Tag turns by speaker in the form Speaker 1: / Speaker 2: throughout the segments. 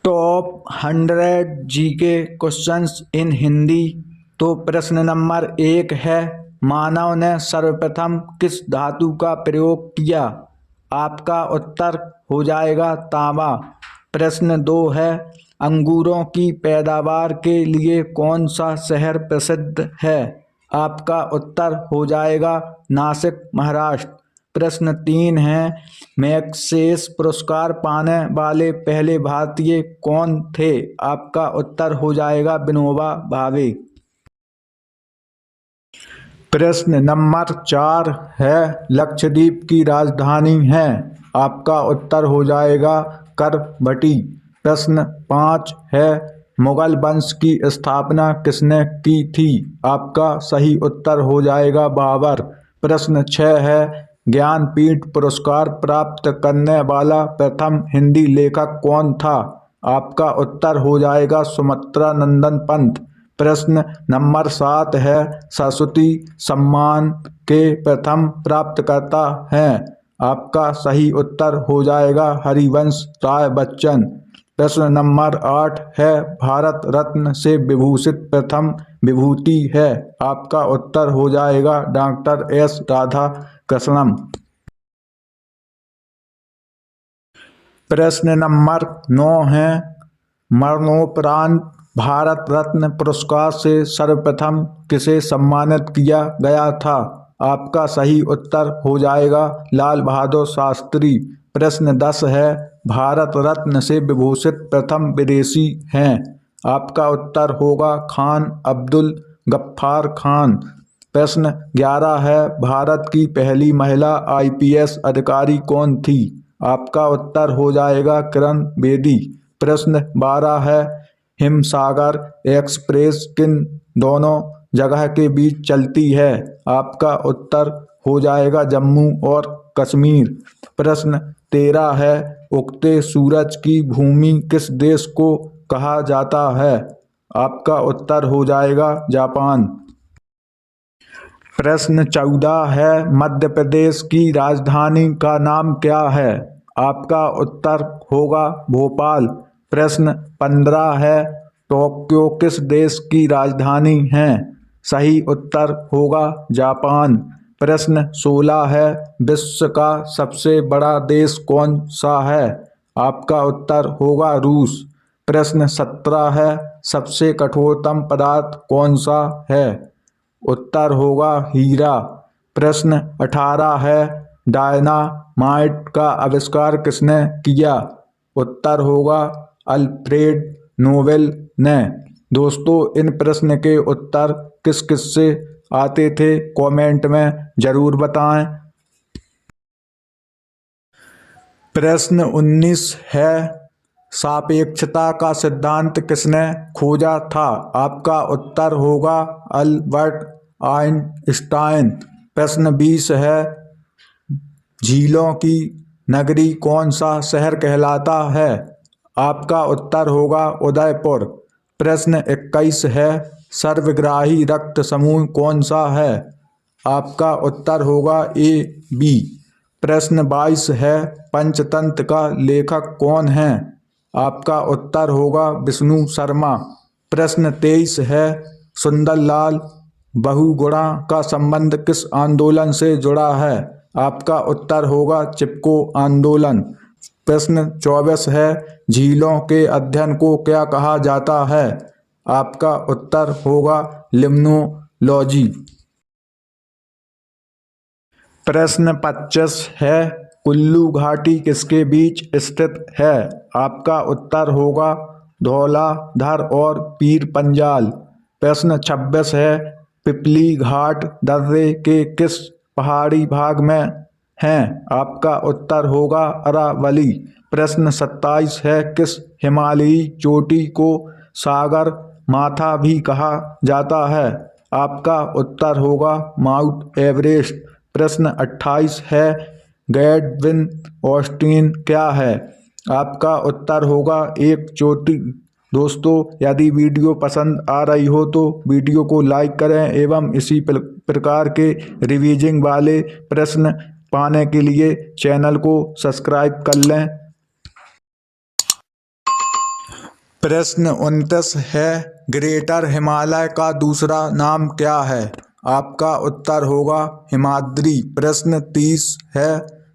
Speaker 1: Top 100 GK questions in Hindi. तो प्रश्न number 1 है, मानव ने सर्वप्रथम किस धातु का प्रयोग किया? आपका उत्तर हो जाएगा तांबा। प्रश्न 2 है, अंगूरों की पैदावार के लिए कौन सा शहर प्रसिद्ध है? आपका उत्तर हो जाएगा नासिक, महाराष्ट्र। प्रश्न 3 है, मैग्सेसे पुरस्कार पाने वाले पहले भारतीय कौन थे? आपका उत्तर हो जाएगा विनोबा भावे। प्रश्न नंबर 4 है, लक्षद्वीप की राजधानी है? आपका उत्तर हो जाएगा करवटी। प्रश्न 5 है, मुगल वंश की स्थापना किसने की थी? आपका सही उत्तर हो जाएगा बाबर। प्रश्न 6 है, ज्ञानपीठ पुरस्कार प्राप्त करने वाला प्रथम हिंदी लेखक कौन था? आपका उत्तर हो जाएगा सुमित्रा नंदन पंत। प्रश्न नंबर 7 है, सरस्वती सम्मान के प्रथम प्राप्तकर्ता हैं? आपका सही उत्तर हो जाएगा हरिवंश राय बच्चन। प्रश्न नंबर 8 है, भारत रत्न से विभूषित प्रथम विभूति है? आपका उत्तर हो जाएगा डॉक्टर एस राधाकृष्णन। प्रश्न नंबर 9 है, मरणोपरांत भारत रत्न पुरस्कार से सर्वप्रथम किसे सम्मानित किया गया था? आपका सही उत्तर हो जाएगा लाल बहादुर शास्त्री। प्रश्न 10 है, भारत रत्न से विभूषित प्रथम विदेशी हैं? आपका उत्तर होगा खान अब्दुल गफ्फार खान। प्रश्न 11 है, भारत की पहली महिला IPS अधिकारी कौन थी? आपका उत्तर हो जाएगा किरण बेदी। प्रश्न 12 है, हिमसागर एक्सप्रेस किन दोनों जगह के बीच चलती है? आपका उत्तर हो जाएगा जम्मू और कश्मीर। प्रश्न 13 है, उगते सूरज की भूमि किस देश को कहा जाता है? आपका उत्तर हो जाएगा जापान। प्रश्न 14 है, मध्य प्रदेश की राजधानी का नाम क्या है? आपका उत्तर होगा भोपाल। प्रश्न 15 है, टोक्यो किस देश की राजधानी है? सही उत्तर होगा जापान। प्रश्न 16 है, विश्व का सबसे बड़ा देश कौन सा है? आपका उत्तर होगा रूस। प्रश्न 17 है, सबसे कठोरतम पदार्थ कौन सा है? उत्तर होगा हीरा। प्रश्न 18 है, डायनामाइट का आविष्कार किसने किया? उत्तर होगा अल्फ्रेड नोबेल ने। दोस्तों, इन प्रश्न के उत्तर किस किस से आते थे कमेंट में जरूर बताएं। प्रश्न 19 है, सापेक्षता का सिद्धांत किसने खोजा था? आपका उत्तर होगा अल्बर्ट आइंस्टाइन। प्रश्न 20 है, झीलों की नगरी कौन सा शहर कहलाता है? आपका उत्तर होगा उदयपुर। प्रश्न 21 है, सर्वग्राही रक्त समूह कौन सा है? आपका उत्तर होगा AB। प्रश्न 22 है, पंचतंत्र का लेखक कौन है? आपका उत्तर होगा विष्णु शर्मा। प्रश्न 23 है, सुंदरलाल बहुगुणा का संबंध किस आंदोलन से जुड़ा है? आपका उत्तर होगा चिपको आंदोलन। प्रश्न 24 है, झीलों के अध्ययन को क्या कहा जाता है? आपका उत्तर होगा लिम्नोलॉजी। प्रश्न 25 है, कुल्लू घाटी किसके बीच स्थित है? आपका उत्तर होगा धौलाधर और पीर पंजाल। प्रश्न 26 है, पिपली घाट दर्रे के किस पहाड़ी भाग में हैं? आपका उत्तर होगा अरावली। प्रश्न 27 है, किस हिमालयी चोटी को सागर माथा भी कहा जाता है? आपका उत्तर होगा माउंट एवरेस्ट। प्रश्न 28 है, गैडविन ऑस्टिन क्या है? आपका उत्तर होगा एक चोटी। दोस्तों, यदि वीडियो पसंद आ रही हो तो वीडियो को लाइक करें एवं इसी प्रकार के रिवीजिंग वाले प्रश्न पाने के लिए चैनल को सब्सक्राइब कर लें। प्रश्न 29 है, ग्रेटर हिमालय का दूसरा नाम क्या है? आपका उत्तर होगा हिमाद्री। प्रश्न 30 है,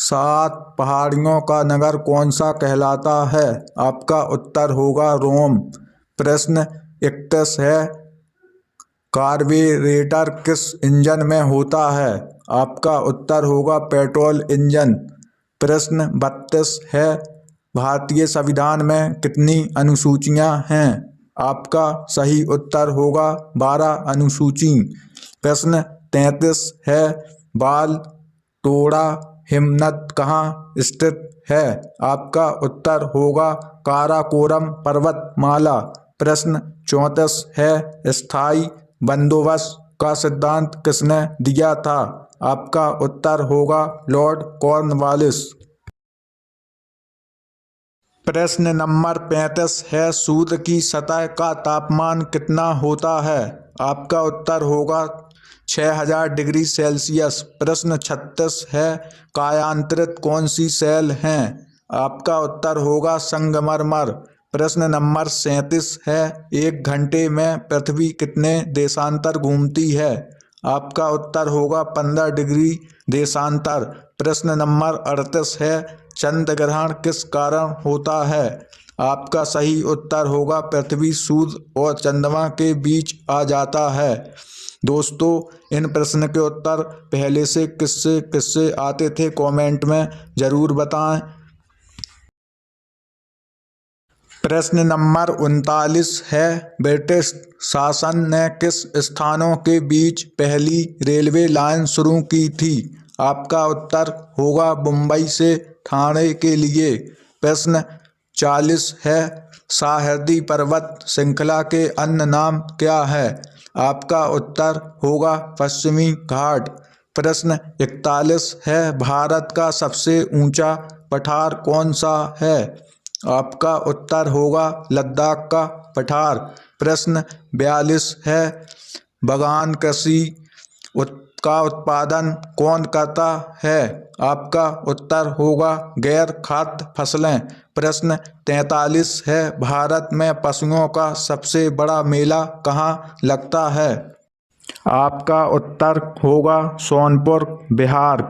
Speaker 1: 7 पहाड़ियों का नगर कौन सा कहलाता है? आपका उत्तर होगा रोम। प्रश्न 31 है, कार्बोरेटर किस इंजन में होता है? आपका उत्तर होगा पेट्रोल इंजन। प्रश्न 32 है, भारतीय संविधान में कितनी अनुसूचियां हैं? आपका सही उत्तर होगा 12 अनुसूची। प्रश्न 33 है, बाल टोड़ा हिमनद कहाँ स्थित है? आपका उत्तर होगा काराकोरम पर्वतमाला। प्रश्न 34 है, स्थायी बंदोबस्त का सिद्धांत किसने दिया था? आपका उत्तर होगा लॉर्ड कॉर्नवालिस। प्रश्न नंबर 35 है, सूर्य की सतह का तापमान कितना होता है? आपका उत्तर होगा 6000 डिग्री सेल्सियस। प्रश्न 36 है, कायांतरित कौन सी सेल हैं? आपका उत्तर होगा संगमरमर। प्रश्न नंबर 37 है, 1 घंटे में पृथ्वी कितने देशांतर घूमती है? आपका उत्तर होगा 15 डिग्री देशांतर। प्रश्न नंबर 38 है, चंद्र ग्रहण किस कारण होता है? आपका सही उत्तर होगा पृथ्वी सूर्य और चंद्रमा के बीच आ जाता है। दोस्तों, इन प्रश्न के उत्तर पहले से किससे किससे आते थे कमेंट में ज़रूर बताएं। प्रश्न नंबर 39 है, ब्रिटिश शासन ने किस स्थानों के बीच पहली रेलवे लाइन शुरू की थी? आपका उत्तर होगा मुंबई से ठाणे के लिए। प्रश्न 40 है, साहर्दी पर्वत श्रृंखला के अन्य नाम क्या है? आपका उत्तर होगा पश्चिमी घाट। प्रश्न 41 है, भारत का सबसे ऊंचा पठार कौन सा है? आपका उत्तर होगा लद्दाख का पठार। प्रश्न 42 है, बागान कृषि का उत्पादन कौन करता है? आपका उत्तर होगा गैर खाद्य फसलें। प्रश्न 43 है, भारत में पशुओं का सबसे बड़ा मेला कहाँ लगता है? आपका उत्तर होगा सोनपुर, बिहार।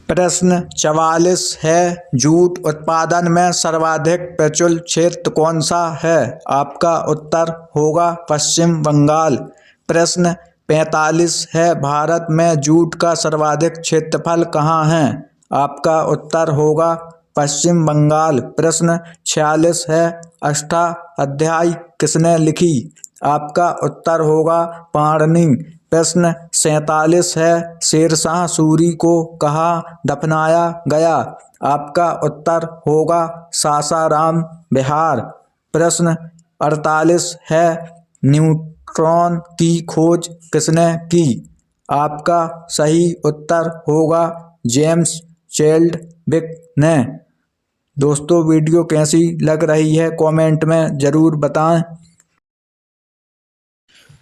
Speaker 1: प्रश्न 44 है, जूट उत्पादन में सर्वाधिक प्रचुर क्षेत्र कौन सा है? आपका उत्तर होगा पश्चिम बंगाल। प्रश्न 45 है, भारत में जूट का सर्वाधिक क्षेत्रफल कहाँ है? आपका उत्तर होगा पश्चिम बंगाल। प्रश्न 46 है, अष्टाध्यायी किसने लिखी? आपका उत्तर होगा पाणिनि। प्रश्न 47 है, शेरशाह सूरी को कहाँ दफनाया गया? आपका उत्तर होगा सासाराम, बिहार। प्रश्न 48 है, न्यूट्रॉन की खोज किसने की? आपका सही उत्तर होगा जेम्स चैडविक ने। दोस्तों, वीडियो कैसी लग रही है कमेंट में ज़रूर बताएं।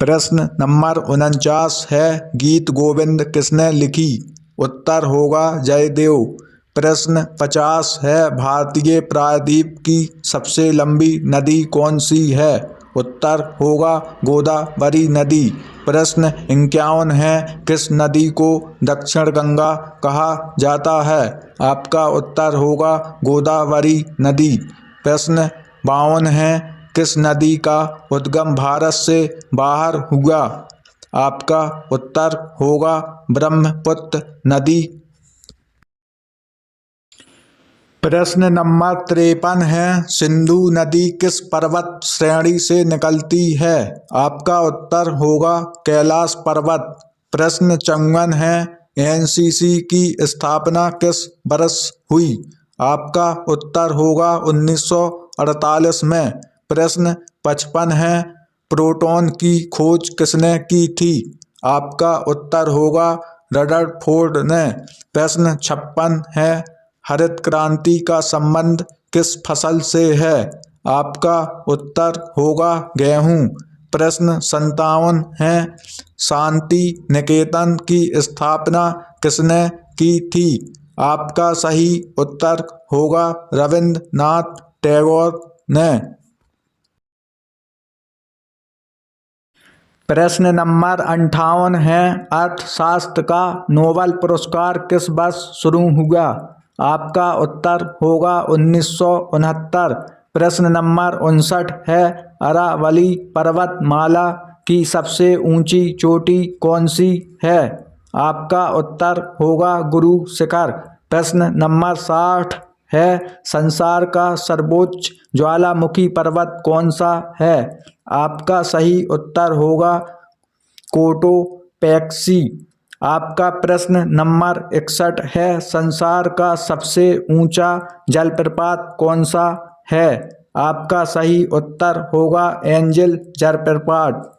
Speaker 1: प्रश्न नंबर 49 है, गीत गोविंद किसने लिखी? उत्तर होगा जयदेव। प्रश्न 50 है, भारतीय प्रायद्वीप की सबसे लंबी नदी कौन सी है? उत्तर होगा गोदावरी नदी। प्रश्न 51 है, किस नदी को दक्षिण गंगा कहा जाता है? आपका उत्तर होगा गोदावरी नदी। प्रश्न 52 है, किस नदी का उद्गम भारत से बाहर हुआ? आपका उत्तर होगा ब्रह्मपुत्र नदी। प्रश्न नंबर 53 है, सिंधु नदी किस पर्वत श्रेणी से निकलती है? आपका उत्तर होगा कैलाश पर्वत। प्रश्न 54 है, एनसीसी की स्थापना किस वर्ष हुई? आपका उत्तर होगा 1948 में। प्रश्न 55 है, प्रोटॉन की खोज किसने की थी? आपका उत्तर होगा रदरफोर्ड ने। प्रश्न 56 है, हरित क्रांति का संबंध किस फसल से है? आपका उत्तर होगा गेहूं। प्रश्न 57 है, शांति निकेतन की स्थापना किसने की थी? आपका सही उत्तर होगा रविंद्रनाथ टैगोर ने। प्रश्न नंबर 58 है, अर्थशास्त्र का नोबेल पुरस्कार किस वर्ष शुरू हुआ? आपका उत्तर होगा 1969। प्रश्न नंबर 59 है, अरावली पर्वतमाला की सबसे ऊंची चोटी कौन सी है? आपका उत्तर होगा गुरु शिखर। प्रश्न नंबर 60 है, संसार का सर्वोच्च ज्वालामुखी पर्वत कौन सा है? आपका सही उत्तर होगा कोटोपैक्सी। आपका प्रश्न नंबर 61 है, संसार का सबसे ऊंचा जलप्रपात कौन सा है? आपका सही उत्तर होगा एंजल जलप्रपात।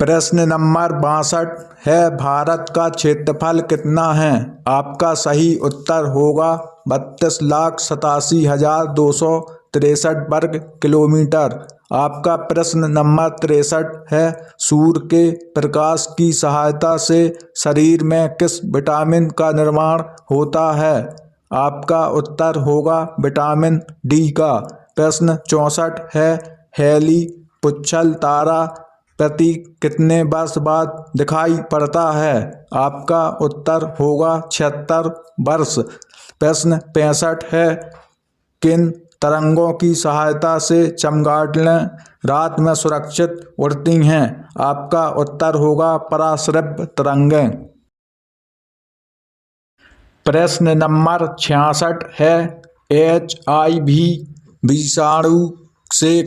Speaker 1: प्रश्न नंबर 62 है, भारत का क्षेत्रफल कितना है? आपका सही उत्तर होगा 32,87,263 वर्ग किलोमीटर। आपका प्रश्न नंबर 63 है, सूर्य के प्रकाश की सहायता से शरीर में किस विटामिन का निर्माण होता है? आपका उत्तर होगा विटामिन डी का। प्रश्न 64 है, हैली पुच्छल तारा प्रति कितने वर्ष बाद दिखाई पड़ता है? आपका उत्तर होगा 76 वर्ष। प्रश्न 65 है, किन तरंगों की सहायता से चमगादड़ें रात में सुरक्षित उड़ती हैं? आपका उत्तर होगा पराश्रव्य तरंगें। प्रश्न नंबर 66 है, HIV विषाणु से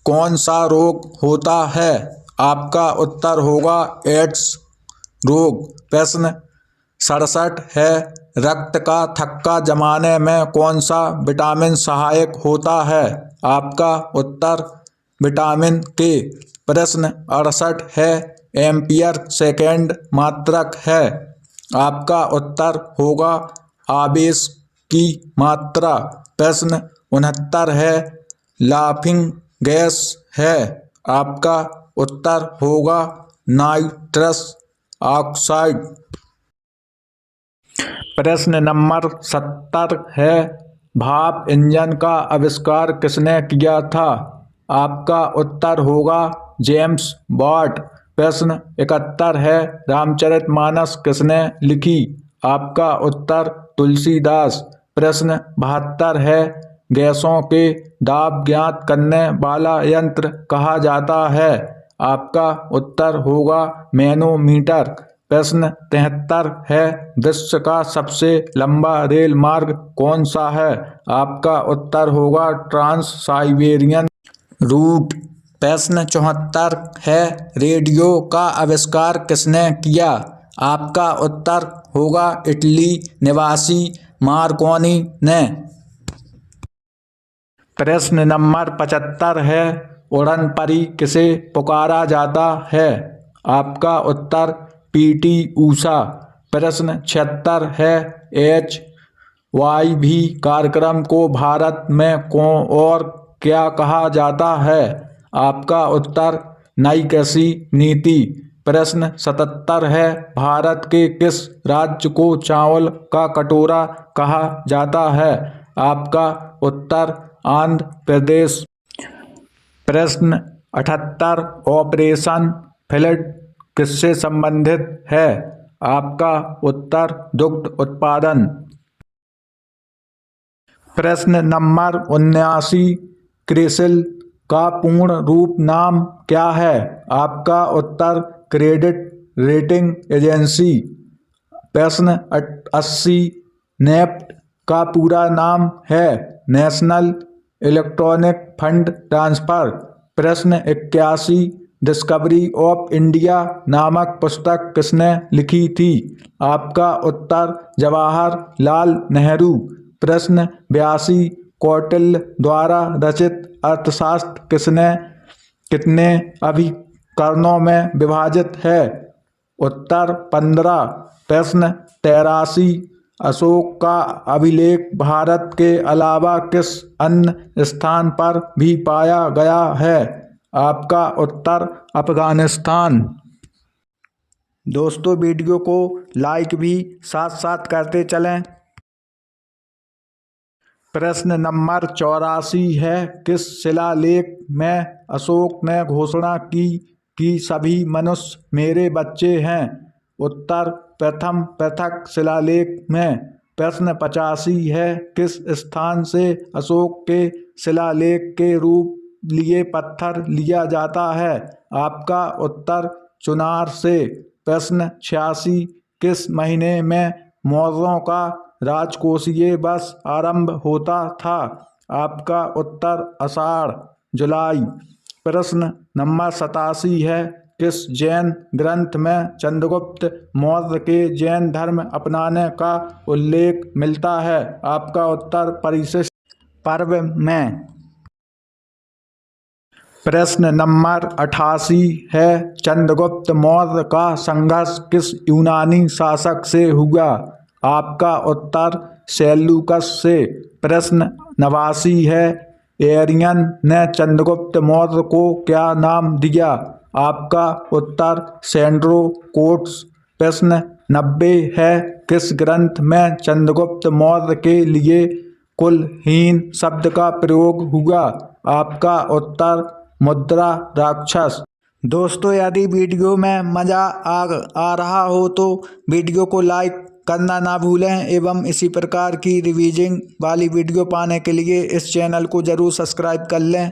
Speaker 1: कौन सा रोग होता है? आपका उत्तर होगा एड्स रोग। प्रश्न 67 है, रक्त का थक्का जमाने में कौन सा विटामिन सहायक होता है? आपका उत्तर विटामिन के। प्रश्न 68 है, एम्पियर सेकेंड मात्रक है? आपका उत्तर होगा आवेश की मात्रा। प्रश्न 69 है, लाफिंग गैस है? आपका उत्तर होगा नाइट्रस ऑक्साइड। प्रश्न नंबर 70 है, भाप इंजन का आविष्कार किसने किया था? आपका उत्तर होगा जेम्स वाट। प्रश्न 71 है, रामचरितमानस किसने लिखी? आपका उत्तर तुलसीदास। प्रश्न 72 है, गैसों के दाब ज्ञात करने वाला यंत्र कहा जाता है? आपका उत्तर होगा मैनोमीटर। प्रश्न 73 है, विश्व का सबसे लंबा रेल मार्ग कौन सा है? आपका उत्तर होगा ट्रांस साइबेरियन रूट। प्रश्न 74 है, रेडियो का आविष्कार किसने किया? आपका उत्तर होगा इटली निवासी मार्कोनी ने। प्रश्न नंबर 75 है, उड़न परी किसे पुकारा जाता है? आपका उत्तर PT ऊषा। प्रश्न 76 है, HYV कार्यक्रम को भारत में कौन और क्या कहा जाता है? आपका उत्तर नई कृषि नीति। प्रश्न 77 है, भारत के किस राज्य को चावल का कटोरा कहा जाता है? आपका उत्तर आंध्र प्रदेश। प्रश्न 78, ऑपरेशन फ्लड किससे संबंधित है? आपका उत्तर दुग्ध उत्पादन। प्रश्न नंबर 79, क्रिसिल का पूर्ण रूप नाम क्या है? आपका उत्तर क्रेडिट रेटिंग एजेंसी। प्रश्न 80, नेफ्ट का पूरा नाम है नेशनल इलेक्ट्रॉनिक फंड ट्रांसफर। प्रश्न 81, डिस्कवरी ऑफ इंडिया नामक पुस्तक किसने लिखी थी? आपका उत्तर जवाहरलाल नेहरू। प्रश्न 82, कौटिल्य द्वारा रचित अर्थशास्त्र कितने अभिकरणों में विभाजित है? उत्तर 15। प्रश्न 83, अशोक का अभिलेख भारत के अलावा किस अन्य स्थान पर भी पाया गया है? आपका उत्तर अफगानिस्तान। दोस्तों, वीडियो को लाइक भी साथ साथ करते चलें। प्रश्न नंबर 84 है, किस शिलालेख में अशोक ने घोषणा की कि सभी मनुष्य मेरे बच्चे हैं? उत्तर प्रथम पृथक शिलालेख में। प्रश्न 85 है, किस स्थान से अशोक के शिलालेख के रूप लिए पत्थर लिया जाता है? आपका उत्तर चुनार से। प्रश्न 86, किस महीने में मौर्यों का राजकोषीय वर्ष आरंभ होता था? आपका उत्तर आषाढ़ जुलाई। प्रश्न नंबर 87 है, किस जैन ग्रंथ में चंद्रगुप्त मौर्य के जैन धर्म अपनाने का उल्लेख मिलता है? आपका उत्तर परिशिष्ट पर्व में। प्रश्न नंबर 88 है, चंद्रगुप्त मौर्य का संघर्ष किस यूनानी शासक से हुआ? आपका उत्तर सेल्यूकस से। प्रश्न 89 है, एरियन ने चंद्रगुप्त मौर्य को क्या नाम दिया? आपका उत्तर सेंड्रोकोट्स। प्रश्न 90 है, किस ग्रंथ में चंद्रगुप्त मौर्य के लिए कुलहीन शब्द का प्रयोग हुआ? आपका उत्तर मुद्रा राक्षस। दोस्तों, यदि वीडियो में मज़ा आ रहा हो तो वीडियो को लाइक करना ना भूलें एवं इसी प्रकार की रिवीजिंग वाली वीडियो पाने के लिए इस चैनल को जरूर सब्सक्राइब कर लें।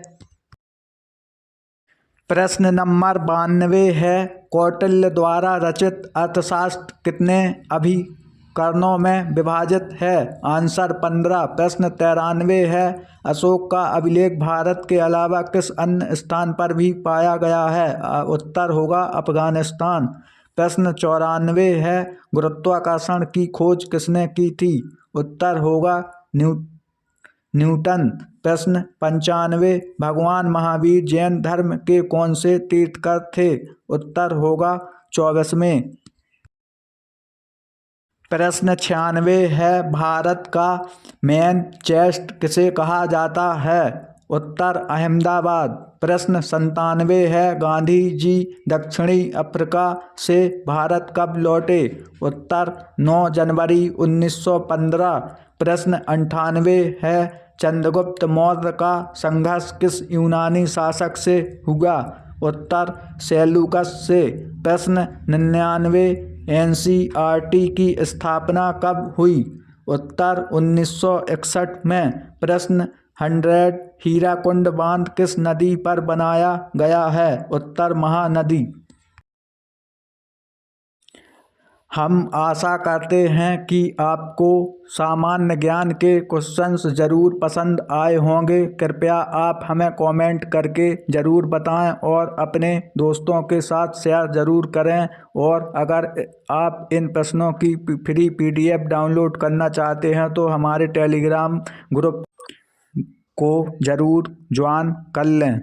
Speaker 1: प्रश्न नंबर 92 है, कौटिल्य द्वारा रचित अर्थशास्त्र कितने अभिकरणों में विभाजित है? आंसर 15। प्रश्न 93 है, अशोक का अभिलेख भारत के अलावा किस अन्य स्थान पर भी पाया गया है? उत्तर होगा अफगानिस्तान। प्रश्न 94 है, गुरुत्वाकर्षण की खोज किसने की थी? उत्तर होगा न्यूटन। प्रश्न 95, भगवान महावीर जैन धर्म के कौन से तीर्थंकर थे? उत्तर होगा 24वें। प्रश्न 96 है, भारत का मैनचेस्टर किसे कहा जाता है? उत्तर अहमदाबाद। प्रश्न 97 है, गांधी जी दक्षिणी अफ्रीका से भारत कब लौटे? उत्तर 9 जनवरी 1915। प्रश्न 98 है, चंद्रगुप्त मौर्य का संघर्ष किस यूनानी शासक से हुआ? उत्तर सेल्यूकस से। प्रश्न 99, एनसीईआरटी की स्थापना कब हुई? उत्तर 1961 में। प्रश्न 100, हीराकुंड बांध किस नदी पर बनाया गया है? उत्तर महानदी। हम आशा करते हैं कि आपको सामान्य ज्ञान के क्वेश्चंस ज़रूर पसंद आए होंगे। कृपया आप हमें कमेंट करके ज़रूर बताएं और अपने दोस्तों के साथ शेयर ज़रूर करें। और अगर आप इन प्रश्नों की फ्री PDF डाउनलोड करना चाहते हैं तो हमारे टेलीग्राम ग्रुप को ज़रूर ज्वाइन कर लें।